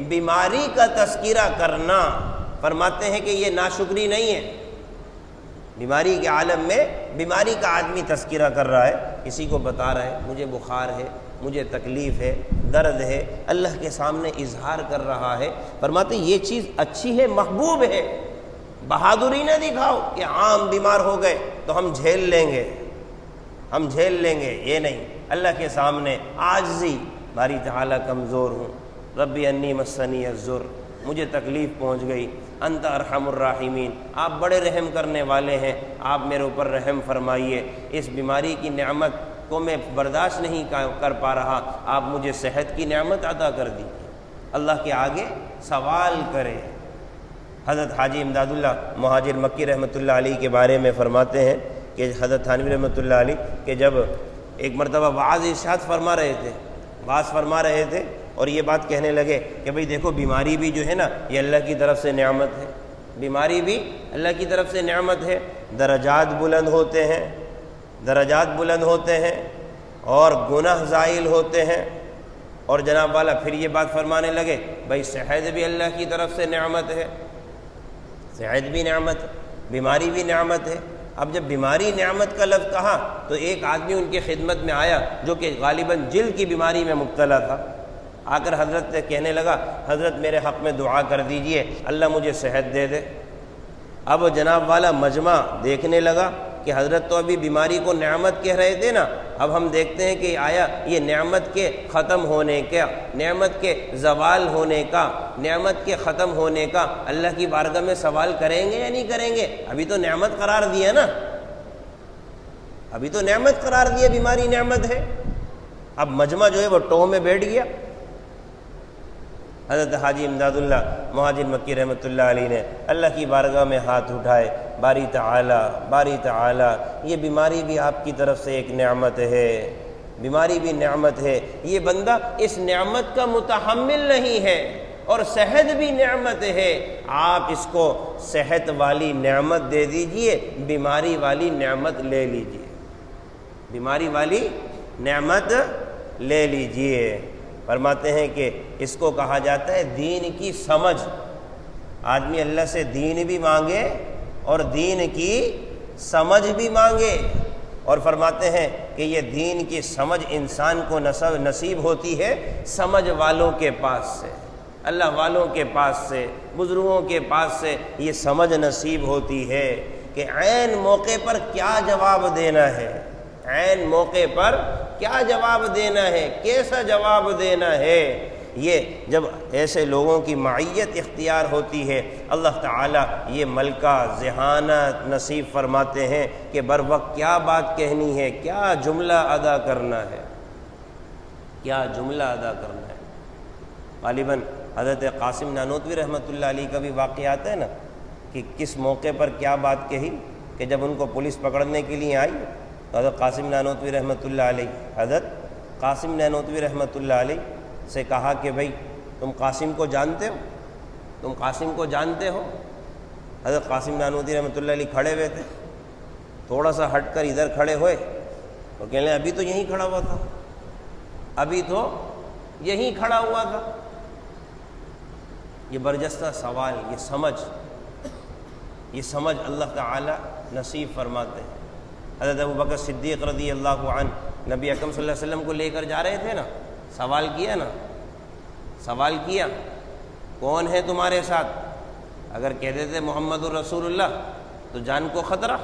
بیماری کا تذکرہ کرنا، فرماتے ہیں کہ یہ ناشکری نہیں ہے۔ بیماری کے عالم میں بیماری کا آدمی تذکرہ کر رہا ہے، کسی کو بتا رہا ہے مجھے بخار ہے، مجھے تکلیف ہے، درد ہے، اللہ کے سامنے اظہار کر رہا ہے۔ فرماتے ہیں یہ چیز اچھی ہے، محبوب ہے، بہادری نہ دکھاؤ کہ عام بیمار ہو گئے تو ہم جھیل لیں گے، یہ نہیں۔ اللہ کے سامنے عاجزی، باری تعالیٰ کمزور ہوں، ربی انی مسنی الضر، مجھے تکلیف پہنچ گئی، انت ارحم الراحمین، آپ بڑے رحم کرنے والے ہیں، آپ میرے اوپر رحم فرمائیے، اس بیماری کی نعمت کو میں برداشت نہیں کر پا رہا، آپ مجھے صحت کی نعمت عطا کر دیجیے۔ اللہ کے آگے سوال کرے۔ حضرت حاجی امداد اللہ مہاجر مکی رحمۃ اللہ علیہ کے بارے میں فرماتے ہیں کہ حضرت تھانوی رحمۃ اللہ علیہ کہ جب ایک مرتبہ واعظ ارشاد فرما رہے تھے اور یہ بات کہنے لگے کہ بھئی دیکھو بیماری بھی جو ہے نا یہ اللہ کی طرف سے نعمت ہے، بیماری بھی اللہ کی طرف سے نعمت ہے، درجات بلند ہوتے ہیں اور گناہ زائل ہوتے ہیں۔ اور جناب والا پھر یہ بات فرمانے لگے بھئی صحت بھی اللہ کی طرف سے نعمت ہے، صحت بھی نعمت ہے، بیماری بھی نعمت ہے۔ اب جب بیماری نعمت کا لفظ کہا تو ایک آدمی ان کی خدمت میں آیا جو کہ غالباً جلد کی بیماری میں مبتلا تھا، آ کر حضرت سے کہنے لگا حضرت میرے حق میں دعا کر دیجئے، اللہ مجھے صحت دے دے۔ اب جناب والا مجمع دیکھنے لگا کہ حضرت تو ابھی بیماری کو نعمت کہہ رہے تھے نا، اب ہم دیکھتے ہیں کہ آیا یہ نعمت کے ختم ہونے کا، نعمت کے زوال ہونے کا، نعمت کے ختم ہونے کا اللہ کی بارگاہ میں سوال کریں گے یا نہیں کریں گے؟ ابھی تو نعمت قرار دیا نا، ابھی تو نعمت قرار دیا، بیماری نعمت ہے۔ اب مجمع جو ہے وہ ٹوہ میں بیٹھ گیا۔ حضرت حاجی امداد اللہ مہاجر مکی رحمۃ اللہ علیہ نے اللہ کی بارگاہ میں ہاتھ اٹھائے، باری تعالی یہ بیماری بھی آپ کی طرف سے ایک نعمت ہے، بیماری بھی نعمت ہے، یہ بندہ اس نعمت کا متحمل نہیں ہے اور صحت بھی نعمت ہے، آپ اس کو صحت والی نعمت دے دیجئے، بیماری والی نعمت لے لیجئے، بیماری والی نعمت لے لیجئے۔ فرماتے ہیں کہ اس کو کہا جاتا ہے دین کی سمجھ، آدمی اللہ سے دین بھی مانگے اور دین کی سمجھ بھی مانگے، اور فرماتے ہیں کہ یہ دین کی سمجھ انسان کو نصیب ہوتی ہے سمجھ والوں کے پاس سے، اللہ والوں کے پاس سے، بزرگوں کے پاس سے یہ سمجھ نصیب ہوتی ہے کہ عین موقع پر کیا جواب دینا ہے، عین موقع پر کیا جواب دینا ہے، کیسا جواب دینا ہے۔ یہ جب ایسے لوگوں کی معیت اختیار ہوتی ہے اللہ تعالیٰ یہ ملکہ ذہانت نصیب فرماتے ہیں کہ بر وقت کیا بات کہنی ہے، کیا جملہ ادا کرنا ہے، کیا جملہ ادا کرنا ہے۔ غالباً حضرت قاسم نانوتوی رحمۃ اللہ علیہ کا بھی واقعات ہے نا کہ کس موقع پر کیا بات کہی کہ جب ان کو پولیس پکڑنے کے لیے آئی حضرت قاسم نانوتوی رحمۃ اللہ علیہ، حضرت قاسم نانوتوی رحمۃ اللہ علیہ سے کہا کہ بھئی تم قاسم کو جانتے ہو، تم قاسم کو جانتے ہو؟ حضرت قاسم نانوتوی رحمۃ اللہ علیہ کھڑے ہوئے تھے، تھوڑا سا ہٹ کر ادھر کھڑے ہوئے اور کہنے لگے ابھی تو یہیں کھڑا ہوا تھا، ابھی تو یہیں کھڑا ہوا تھا۔ یہ برجستہ سوال، یہ سمجھ اللہ تعالی نصیب فرماتے ہیں۔ حضرت ابوبکر صدیق رضی اللہ عنہ نبی اکرم صلی اللہ علیہ وسلم کو لے کر جا رہے تھے نا، سوال کیا کون ہے تمہارے ساتھ؟ اگر کہتے تھے محمد الرسول اللہ تو جان کو خطرہ،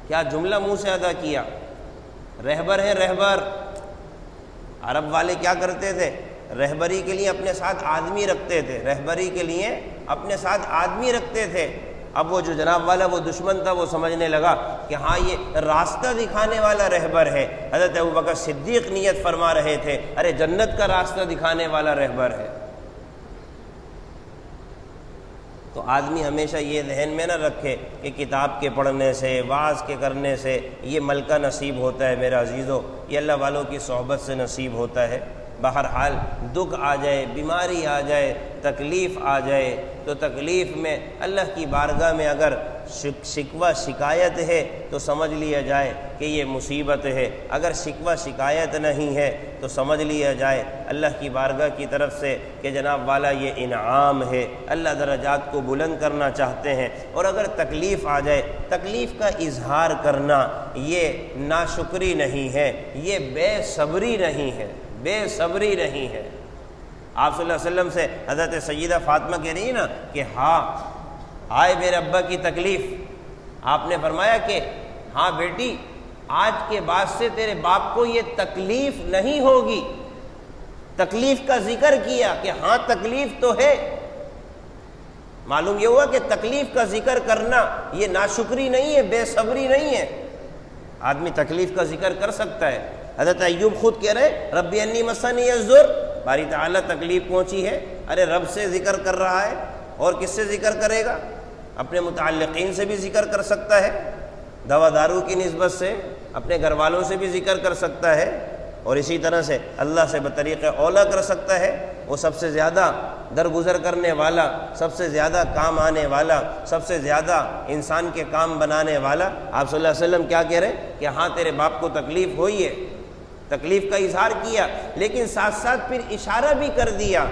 کیا جملہ منہ سے ادا کیا؟ رہبر ہے، رہبر۔ عرب والے کیا کرتے تھے؟ رہبری کے لیے اپنے ساتھ آدمی رکھتے تھے، رہبری کے لیے اپنے ساتھ آدمی رکھتے تھے۔ اب وہ جو جناب والا وہ دشمن تھا وہ سمجھنے لگا کہ ہاں یہ راستہ دکھانے والا رہبر ہے۔ حضرت ابوبکر صدیق نیت فرما رہے تھے ارے جنت کا راستہ دکھانے والا رہبر ہے۔ تو آدمی ہمیشہ یہ ذہن میں نہ رکھے کہ کتاب کے پڑھنے سے، وعظ کے کرنے سے یہ ملکہ نصیب ہوتا ہے۔ میرے عزیزو، یہ اللہ والوں کی صحبت سے نصیب ہوتا ہے۔ بہرحال دکھ آ جائے، بیماری آ جائے، تکلیف آ جائے تو تکلیف میں اللہ کی بارگاہ میں اگر شکوہ شکایت ہے تو سمجھ لیا جائے کہ یہ مصیبت ہے، اگر شکوہ شکایت نہیں ہے تو سمجھ لیا جائے اللہ کی بارگاہ کی طرف سے کہ جناب والا یہ انعام ہے، اللہ درجات کو بلند کرنا چاہتے ہیں۔ اور اگر تکلیف آ جائے، تکلیف کا اظہار کرنا یہ ناشکری نہیں ہے، یہ بے صبری نہیں ہے، بے صبری نہیں ہے۔ آپ صلی اللہ علیہ وسلم سے حضرت سیدہ فاطمہ کہہ رہی ہے نا کہ ہاں آئے میرے ابا کی تکلیف، آپ نے فرمایا کہ ہاں بیٹی آج کے بعد سے تیرے باپ کو یہ تکلیف نہیں ہوگی۔ تکلیف کا ذکر کیا کہ ہاں تکلیف تو ہے۔ معلوم یہ ہوا کہ تکلیف کا ذکر کرنا یہ ناشکری نہیں ہے، بے صبری نہیں ہے۔ آدمی تکلیف کا ذکر کر سکتا ہے۔ حضرت ایوب خود کہہ رہے ربی انی مسنی الضر، باری تعالیٰ تکلیف پہنچی ہے، ارے رب سے ذکر کر رہا ہے، اور کس سے ذکر کرے گا؟ اپنے متعلقین سے بھی ذکر کر سکتا ہے، دوا دارو کی نسبت سے اپنے گھر والوں سے بھی ذکر کر سکتا ہے، اور اسی طرح سے اللہ سے بطریق اولیٰ کر سکتا ہے۔ وہ سب سے زیادہ درگزر کرنے والا، سب سے زیادہ کام آنے والا، سب سے زیادہ انسان کے کام بنانے والا۔ آپ صلی اللہ علیہ وسلم کیا کہہ رہے ہیں کہ ہاں تیرے باپ کو تکلیف ہوئی ہے، تکلیف کا اظہار کیا، لیکن ساتھ ساتھ پھر اشارہ بھی کر دیا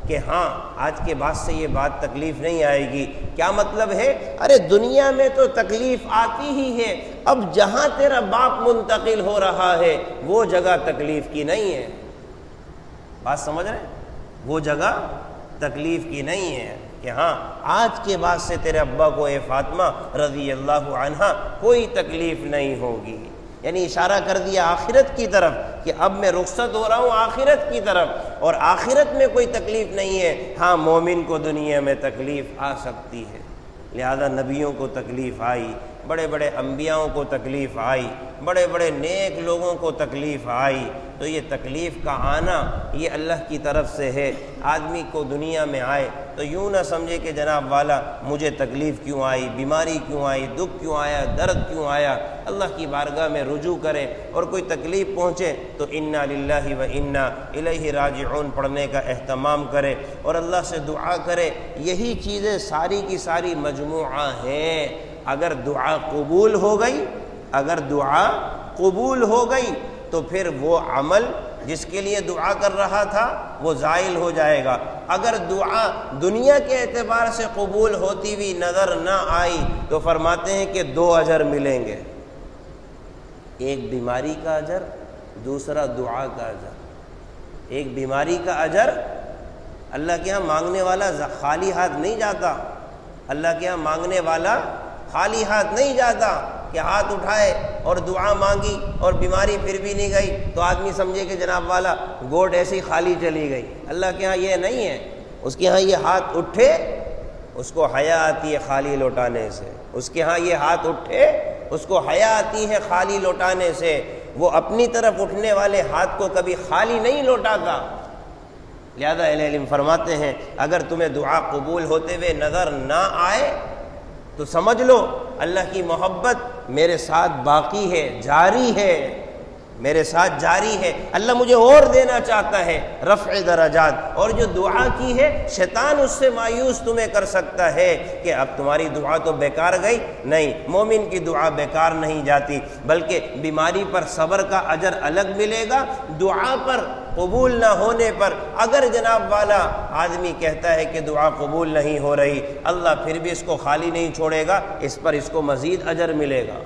کہ ہاں آج کے بعد سے یہ بات تکلیف نہیں آئے گی۔ کیا مطلب ہے؟ ارے دنیا میں تو تکلیف آتی ہی ہے، اب جہاں تیرا باپ منتقل ہو رہا ہے وہ جگہ تکلیف کی نہیں ہے۔ بات سمجھ رہے ہیں؟ وہ جگہ تکلیف کی نہیں ہے کہ ہاں آج کے بعد سے تیرے ابا کو اے فاطمہ رضی اللہ عنہا کوئی تکلیف نہیں ہوگی۔ یعنی اشارہ کر دیا آخرت کی طرف کہ اب میں رخصت ہو رہا ہوں آخرت کی طرف، اور آخرت میں کوئی تکلیف نہیں ہے۔ ہاں مومن کو دنیا میں تکلیف آ سکتی ہے، لہذا نبیوں کو تکلیف آئی، بڑے بڑے انبیاؤں کو تکلیف آئی، بڑے بڑے نیک لوگوں کو تکلیف آئی، تو یہ تکلیف کا آنا یہ اللہ کی طرف سے ہے۔ آدمی کو دنیا میں آئے تو یوں نہ سمجھے کہ جناب والا مجھے تکلیف کیوں آئی، بیماری کیوں آئی، دکھ کیوں آیا، درد کیوں آیا۔ اللہ کی بارگاہ میں رجوع کرے، اور کوئی تکلیف پہنچے تو انا للہ و انا الیہ راجعون پڑھنے کا اہتمام کرے اور اللہ سے دعا کرے۔ یہی چیزیں ساری کی ساری مجموعہ ہیں۔ اگر دعا قبول ہو گئی، اگر دعا قبول ہو گئی تو پھر وہ عمل جس کے لیے دعا کر رہا تھا وہ زائل ہو جائے گا۔ اگر دعا دنیا کے اعتبار سے قبول ہوتی ہوئی نظر نہ آئی تو فرماتے ہیں کہ 2 اجر ملیں گے، ایک بیماری کا اجر، دوسرا دعا کا اجر۔ ایک بیماری کا اجر، اللہ کے ہاں مانگنے والا خالی ہاتھ نہیں جاتا، اللہ کے ہاں مانگنے والا خالی ہاتھ نہیں جاتا کہ ہاتھ اٹھائے اور دعا مانگی اور بیماری پھر بھی نہیں گئی تو آدمی سمجھے کہ جناب والا گوٹ ایسی خالی چلی گئی۔ اللہ کے ہاں یہ نہیں ہے، اس کے ہاں یہ ہاتھ اٹھے اس کو حیا آتی ہے خالی لوٹانے سے، اس کے ہاں یہ ہاتھ اٹھے اس کو حیا آتی ہے خالی لوٹانے سے۔ وہ اپنی طرف اٹھنے والے ہاتھ کو کبھی خالی نہیں لوٹاتا۔ لہذا اہل علم فرماتے ہیں اگر تمہیں دعا قبول ہوتے ہوئے نظر نہ آئے تو سمجھ لو اللہ کی محبت میرے ساتھ باقی ہے، جاری ہے، میرے ساتھ جاری ہے، اللہ مجھے اور دینا چاہتا ہے، رفع درجات۔ اور جو دعا کی ہے شیطان اس سے مایوس تمہیں کر سکتا ہے کہ اب تمہاری دعا تو بیکار گئی۔ نہیں، مومن کی دعا بیکار نہیں جاتی، بلکہ بیماری پر صبر کا اجر الگ ملے گا۔ دعا پر قبول نہ ہونے پر اگر جناب والا آدمی کہتا ہے کہ دعا قبول نہیں ہو رہی، اللہ پھر بھی اس کو خالی نہیں چھوڑے گا، اس پر اس کو مزید اجر ملے گا۔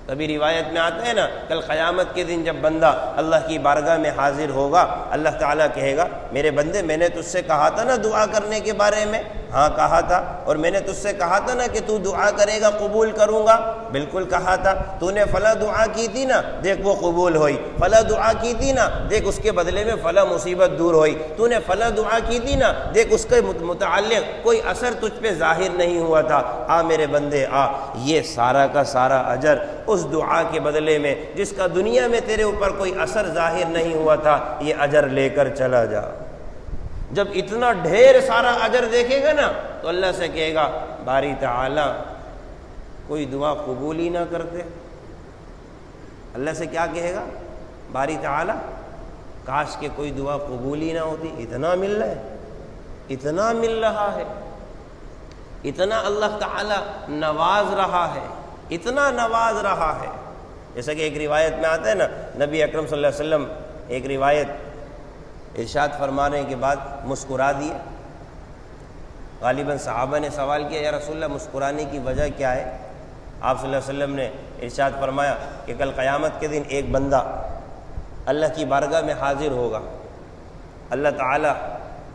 تبھی روایت میں آتا ہے نا کل قیامت کے دن جب بندہ اللہ کی بارگاہ میں حاضر ہوگا، اللہ تعالیٰ کہے گا میرے بندے میں نے تجھ سے کہا تھا نا دعا کرنے کے بارے میں؟ ہاں کہا تھا۔ اور میں نے تجھ سے کہا تھا نا کہ تو دعا کرے گا قبول کروں گا؟ بالکل کہا تھا۔ تو نے فلاں دعا کی تھی نا، دیکھ وہ قبول ہوئی۔ فلاں دعا کی تھی نا، دیکھ اس کے بدلے میں فلاں مصیبت دور ہوئی۔ تو نے فلاں دعا کی تھی نا، دیکھ اس کے متعلق کوئی اثر تجھ پہ ظاہر نہیں ہوا تھا۔ آ میرے بندے آ، یہ سارا کا سارا اجر اس دعا کے بدلے میں جس کا دنیا میں تیرے اوپر کوئی اثر ظاہر نہیں ہوا تھا، یہ اجر لے کر چلا جا۔ جب اتنا ڈھیر سارا اجر دیکھے گا نا تو اللہ سے کہے گا باری تعالی کوئی دعا قبول ہی نہ کرتے۔ اللہ سے کیا کہے گا؟ باری تعالی کاش کہ کوئی دعا قبول ہی نہ ہوتی. اتنا مل رہا ہے، اتنا مل رہا ہے، اتنا اللہ تعالی نواز رہا ہے، اتنا نواز رہا ہے. جیسا کہ ایک روایت میں آتا ہے نا، نبی اکرم صلی اللہ علیہ وسلم ایک روایت ارشاد فرمانے کے بعد مسکرا دیے. غالباً صحابہ نے سوال کیا، یا رسول اللہ مسکرانے کی وجہ کیا ہے؟ آپ صلی اللہ علیہ وسلم نے ارشاد فرمایا کہ کل قیامت کے دن ایک بندہ اللہ کی بارگاہ میں حاضر ہوگا. اللہ تعالیٰ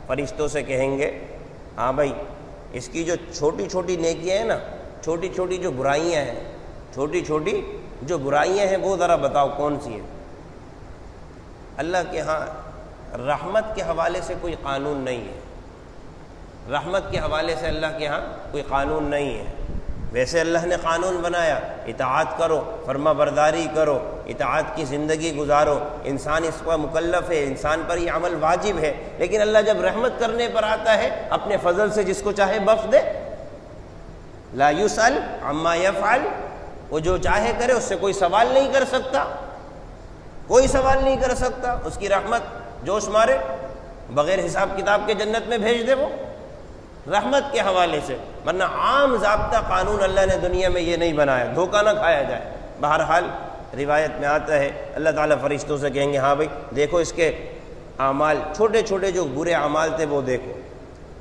فرشتوں سے کہیں گے، ہاں بھائی اس کی جو چھوٹی چھوٹی نیکیاں ہیں نا، چھوٹی چھوٹی جو برائیاں ہیں، چھوٹی چھوٹی جو برائیاں ہیں وہ ذرا بتاؤ کون سی ہیں. اللہ کے ہاں رحمت کے حوالے سے کوئی قانون نہیں ہے، رحمت کے حوالے سے اللہ کے ہاں کوئی قانون نہیں ہے. ویسے اللہ نے قانون بنایا، اطاعت کرو، فرما برداری کرو، اطاعت کی زندگی گزارو، انسان اس پر مکلف ہے، انسان پر یہ عمل واجب ہے. لیکن اللہ جب رحمت کرنے پر آتا ہے اپنے فضل سے جس کو چاہے بخش دے. لا یسأل عما یفعل، وہ جو چاہے کرے، اس سے کوئی سوال نہیں کر سکتا، کوئی سوال نہیں کر سکتا. اس کی رحمت جوش مارے بغیر حساب کتاب کے جنت میں بھیج دے وہ رحمت کے حوالے سے. ورنہ عام ضابطہ قانون اللہ نے دنیا میں یہ نہیں بنایا، دھوکہ نہ کھایا جائے. بہرحال روایت میں آتا ہے اللہ تعالیٰ فرشتوں سے کہیں گے، ہاں بھائی دیکھو اس کے اعمال، چھوٹے چھوٹے جو برے اعمال تھے وہ دیکھو.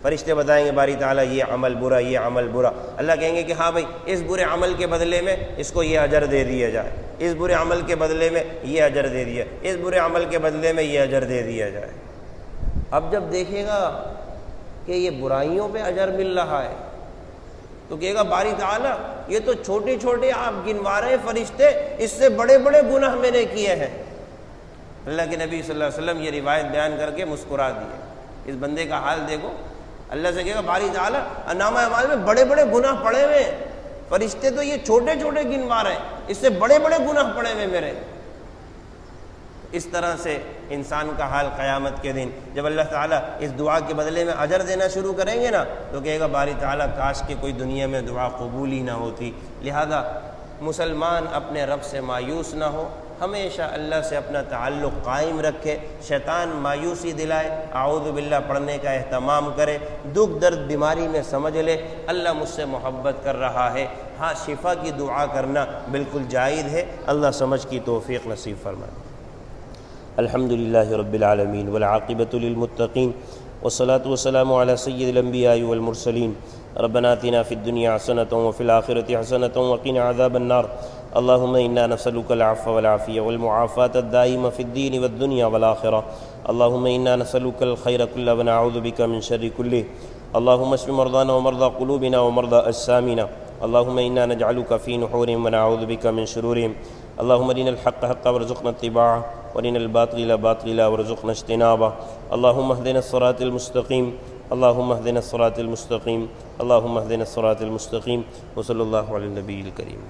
فرشتے بتائیں گے باری تعالیٰ یہ عمل برا، یہ عمل برا. اللہ کہیں گے کہ ہاں بھائی اس برے عمل کے بدلے میں اس کو یہ اجر دے دیا جائے، اس برے عمل کے بدلے میں یہ اجر دے دیا، اس برے عمل کے بدلے میں یہ اجر دے دیا جائے. اب جب دیکھے گا کہ یہ برائیوں پہ اجر مل رہا ہے تو کہے گا باری تعالیٰ یہ تو چھوٹے چھوٹے آپ گنوا رہے ہیں فرشتے، اس سے بڑے بڑے گناہ میں نے کیے ہیں. اللہ کے نبی صلی اللہ علیہ وسلم یہ روایت بیان کر کے مسکرا دیے. اس بندے کا حال دیکھو، اللہ سے کہے گا باری تعالیٰ نامہ اعمال میں بڑے بڑے گناہ پڑے ہوئے ہیں، فرشتے تو یہ چھوٹے چھوٹے گنوا رہے ہیں، اس سے بڑے بڑے گناہ پڑے ہوئے میرے. اس طرح سے انسان کا حال قیامت کے دن جب اللہ تعالیٰ اس دعا کے بدلے میں اجر دینا شروع کریں گے نا تو کہے گا باری تعالیٰ کاش کہ کوئی دنیا میں دعا قبول ہی نہ ہوتی. لہذا مسلمان اپنے رب سے مایوس نہ ہو، ہمیشہ اللہ سے اپنا تعلق قائم رکھے. شیطان مایوسی دلائے، اعوذ باللہ پڑھنے کا اہتمام کرے، دکھ درد بیماری میں سمجھ لے اللہ مجھ سے محبت کر رہا ہے. ہاں شفا کی دعا کرنا بالکل جائز ہے. اللہ سمجھ کی توفیق نصیب فرمائے. الحمد للہ رب العالمین والعاقبۃ للمتقین والصلاة والسلام علی سید الانبیاء والمرسلین. ربنا آتنا فی الدنیا حسنۃ وفی الآخرۃ حسنۃ وقنا عذاب النار. اللهم إنا نسألك العفو والعافية والمعافاة الدائمة في الدين والدنيا والآخرة. اللهم إنا نسألك الخير كله ونعوذ بك من شر كله. اللهم اشف مرضانا ومرضى قلوبنا ومرضى أجسامنا. اللهم إنا نجعلك في نحورهم ونعوذ بك من شرورهم. اللهم ارنا الحق حقا وارزقنا اتباعه وارنا الباطل باطلا وارزقنا اجتنابه. اللهم اهدنا الصراط المستقيم. اللهم اهدنا الصراط المستقيم. اللهم اهدنا الصراط المستقيم. وصلى الله على النبي الكريم.